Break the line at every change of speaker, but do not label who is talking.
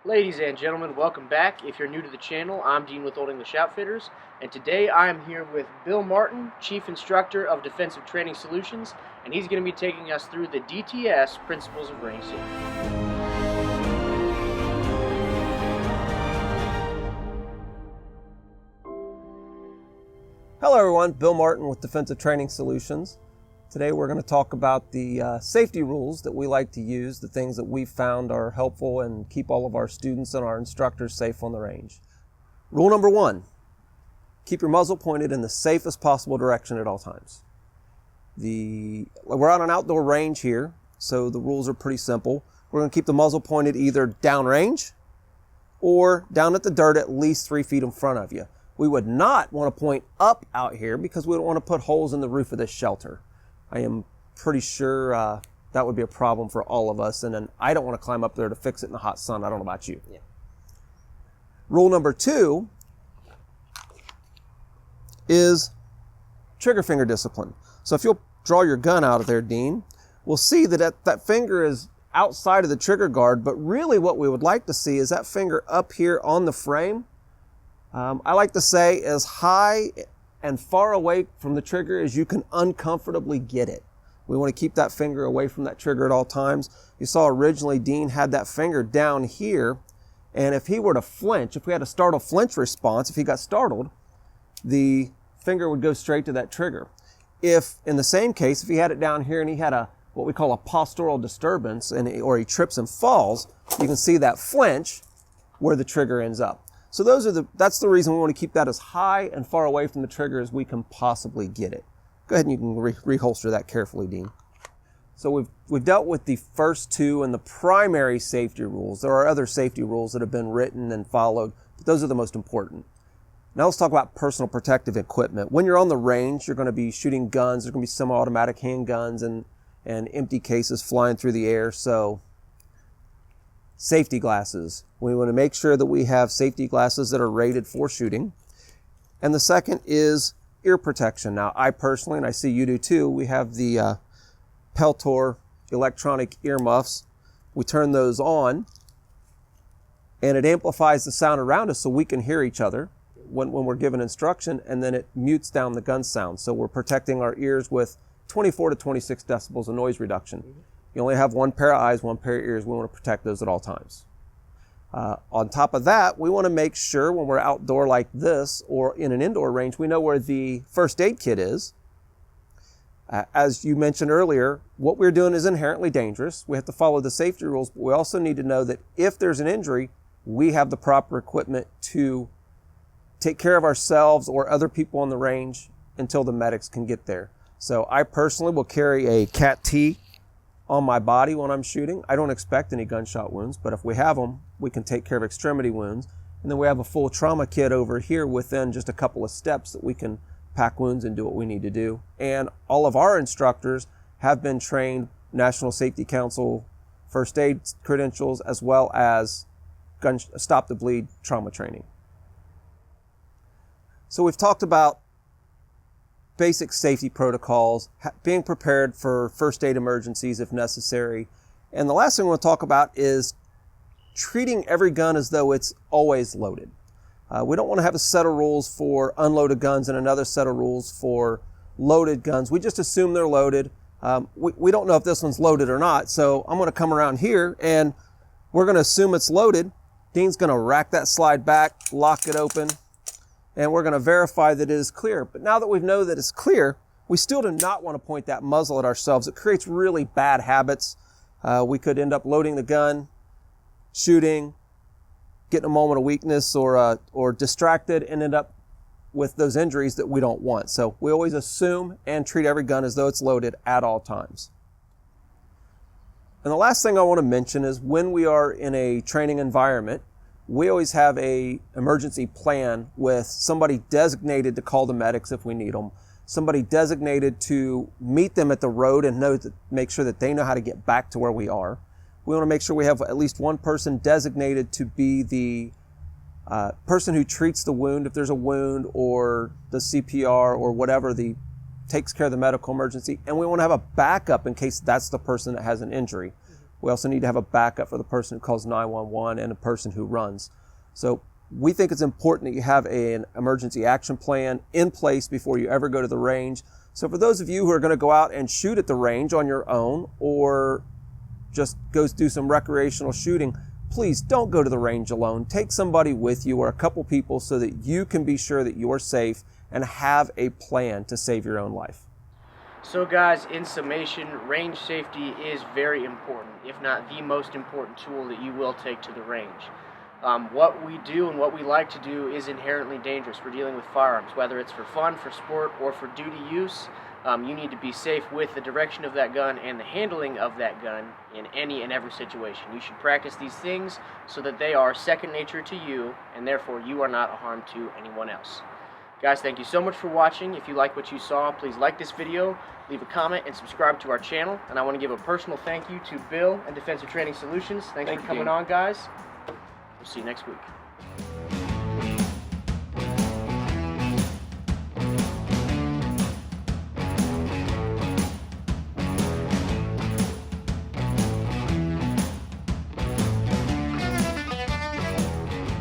Ladies and gentlemen, welcome back. If you're new to the channel, I'm Dean with Untitled Chapter, and today I am here with Bill Martin, Chief Instructor of Defensive Training Solutions, and he's going to be taking us through the DTS Principles of Range Safety.
Hello everyone, Bill Martin with Defensive Training Solutions. Today we're going to talk about the safety rules that we like to use, the things that we've found are helpful and keep all of our students and our instructors safe on the range. Rule number 1, keep your muzzle pointed in the safest possible direction at all times. We're on an outdoor range here, so the rules are pretty simple. We're going to keep the muzzle pointed either downrange or down at the dirt at least 3 feet in front of you. We would not want to point up out here because we don't want to put holes in the roof of this shelter. I am pretty sure that would be a problem for all of us, and then I don't want to climb up there to fix it in the hot sun. I don't know about you. Yeah. Rule number 2 is trigger finger discipline. So if you'll draw your gun out of there, Dean, we'll see that finger is outside of the trigger guard, but really what we would like to see is that finger up here on the frame. I like to say as high and far away from the trigger as you can uncomfortably get it. We want to keep that finger away from that trigger at all times. You saw originally Dean had that finger down here, and if he were to flinch, if we had a startle flinch response, if he got startled, the finger would go straight to that trigger. If in the same case, if he had it down here and he had what we call a postural disturbance or he trips and falls, you can see that flinch where the trigger ends up. So that's the reason we want to keep that as high and far away from the trigger as we can possibly get it. Go ahead and you can reholster that carefully, Dean. So we've dealt with the first two and the primary safety rules. There are other safety rules that have been written and followed, but those are the most important. Now let's talk about personal protective equipment. When you're on the range, you're going to be shooting guns. There's going to be semi-automatic handguns and empty cases flying through the air. So safety glasses. We want to make sure that we have safety glasses that are rated for shooting. And the second is ear protection. Now, I personally, and I see you do too, we have the Peltor electronic ear muffs. We turn those on, and it amplifies the sound around us so we can hear each other when we're given instruction, and then it mutes down the gun sound. So we're protecting our ears with 24 to 26 decibels of noise reduction. You only have one pair of eyes, one pair of ears. We want to protect those at all times. On top of that, we want to make sure when we're outdoor like this or in an indoor range, we know where the first aid kit is. As you mentioned earlier, what we're doing is inherently dangerous. We have to follow the safety rules, but we also need to know that if there's an injury, we have the proper equipment to take care of ourselves or other people on the range until the medics can get there. So I personally will carry a CAT T on my body when I'm shooting. I don't expect any gunshot wounds, but if we have them, we can take care of extremity wounds. And then we have a full trauma kit over here within just a couple of steps that we can pack wounds and do what we need to do. And all of our instructors have been trained National Safety Council first aid credentials as well as stop the bleed trauma training. So we've talked about basic safety protocols, being prepared for first aid emergencies if necessary. And the last thing we want to talk about is treating every gun as though it's always loaded. We don't want to have a set of rules for unloaded guns and another set of rules for loaded guns. We just assume they're loaded. We don't know if this one's loaded or not, so I'm going to come around here and we're going to assume it's loaded. Dean's going to rack that slide back, lock it open, and we're going to verify that it is clear. But now that we know that it's clear, we still do not want to point that muzzle at ourselves. It creates really bad habits. We could end up loading the gun, shooting, getting a moment of weakness or distracted and end up with those injuries that we don't want. So we always assume and treat every gun as though it's loaded at all times. And the last thing I want to mention is when we are in a training environment, we always have a emergency plan with somebody designated to call the medics if we need them, somebody designated to meet them at the road and make sure that they know how to get back to where we are. We want to make sure we have at least one person designated to be the person who treats the wound if there's a wound, or the CPR or whatever takes care of the medical emergency. And we want to have a backup in case that's the person that has an injury. We also need to have a backup for the person who calls 911 and a person who runs. So we think it's important that you have an emergency action plan in place before you ever go to the range. So for those of you who are going to go out and shoot at the range on your own or just go do some recreational shooting, please don't go to the range alone. Take somebody with you or a couple people so that you can be sure that you're safe and have a plan to save your own life.
So guys, in summation, range safety is very important, if not the most important tool that you will take to the range. What we do and what we like to do is inherently dangerous. We're dealing with firearms, whether it's for fun, for sport, or for duty use. You need to be safe with the direction of that gun and the handling of that gun in any and every situation. You should practice these things so that they are second nature to you, and therefore you are not a harm to anyone else. Guys, thank you so much for watching. If you like what you saw, please like this video, leave a comment, and subscribe to our channel. And I want to give a personal thank you to Bill and Defensive Training Solutions. Thanks for coming on, guys. We'll see you next week.